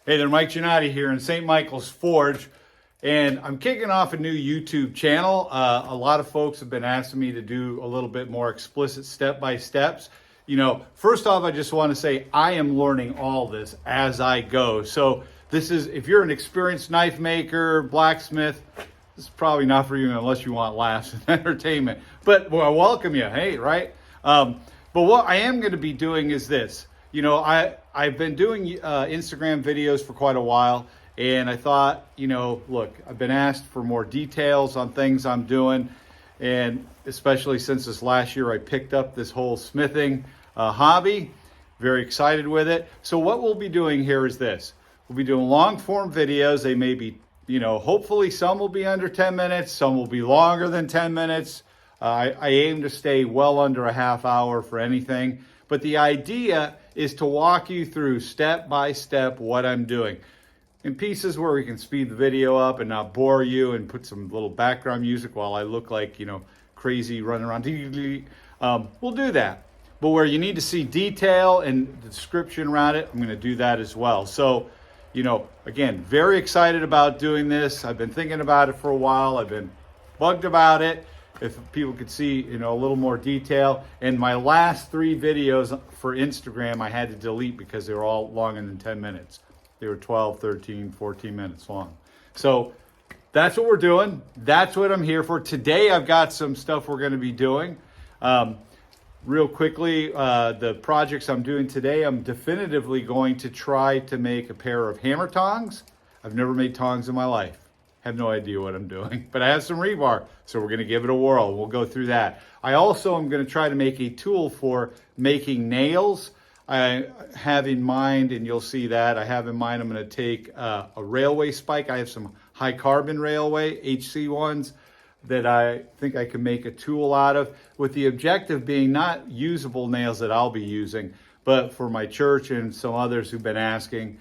Hey there, Mike Giannotti here in St. Michael's Forge, and I'm kicking off a new YouTube channel. A lot of folks have been asking me to do a little bit more explicit step-by-steps. First off, I just want to say I am learning all this as I go. So this is, if you're an experienced knife maker, blacksmith, this is probably not for you unless you want laughs and entertainment. But well, I welcome you, hey, right? But what I am going to be doing is this. I've been doing Instagram videos for quite a while, and I thought, look, I've been asked for more details on things I'm doing, and especially since this last year I picked up this whole smithing hobby. Very excited with it. So what we'll be doing here is this. We'll be doing long form videos. They may be, hopefully some will be under 10 minutes, some will be longer than 10 minutes. I aim to stay well under a half hour for anything. But the idea is to walk you through step by step what I'm doing in pieces where we can speed the video up and not bore you and put some little background music while I look like, crazy running around. We'll do that. But where you need to see detail and the description around it, I'm going to do that as well. So, again, very excited about doing this. I've been thinking about it for a while. I've been bugged about it. If people could see, a little more detail. And my last 3 videos for Instagram, I had to delete because they were all longer than 10 minutes. They were 12, 13, 14 minutes long. So that's what we're doing. That's what I'm here for. Today, I've got some stuff we're going to be doing. Real quickly, the projects I'm doing today, I'm definitively going to try to make a pair of hammer tongs. I've never made tongs in my life. Have no idea what I'm doing, but I have some rebar, so we're going to give it a whirl. We'll go through that. I also am going to try to make a tool for making nails. I have in mind, and you'll see that, I have in mind I'm going to take a railway spike. I have some high carbon railway, HC ones, that I think I can make a tool out of, with the objective being not usable nails that I'll be using, but for my church and some others who've been asking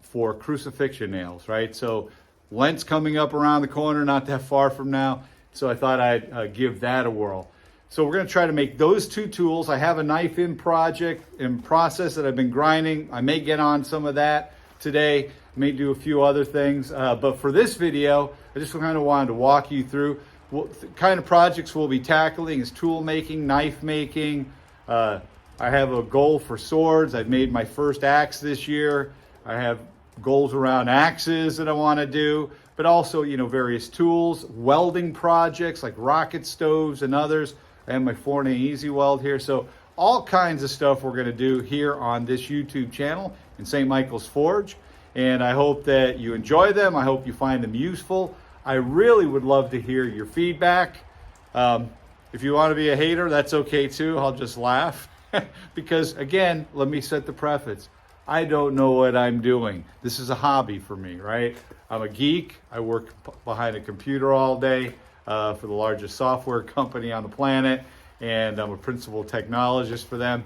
for crucifixion nails, right? So Lent's coming up around the corner, not that far from now, so I thought I'd give that a whirl. So we're going to try to make those 2 tools. I have a knife in process that I've been grinding. I may get on some of that today. I may do a few other things, but for this video, I just kind of wanted to walk you through what the kind of projects we'll be tackling is tool making, knife making. I have a goal for swords. I've made my first axe this year. I have goals around axes that I want to do, but also, various tools, welding projects like rocket stoves and others. I have my 4-inch Easy Weld here. So all kinds of stuff we're going to do here on this YouTube channel in St. Michael's Forge. And I hope that you enjoy them. I hope you find them useful. I really would love to hear your feedback. If you want to be a hater, that's okay too. I'll just laugh because, again, let me set the preface. I don't know what I'm doing. This is a hobby for me, right? I'm a geek. I work behind a computer all day for the largest software company on the planet, and I'm a principal technologist for them.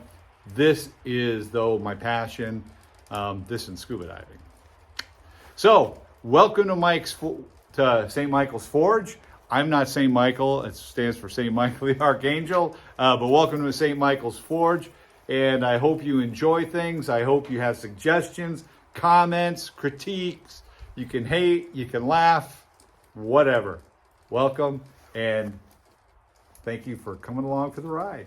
This is, though, my passion, this and scuba diving. So, welcome to St. Michael's Forge. I'm not St. Michael. It stands for St. Michael the Archangel, but welcome to St. Michael's Forge. And I hope you enjoy things. I hope you have suggestions, comments, critiques. You can hate, you can laugh, whatever. Welcome, and thank you for coming along for the ride.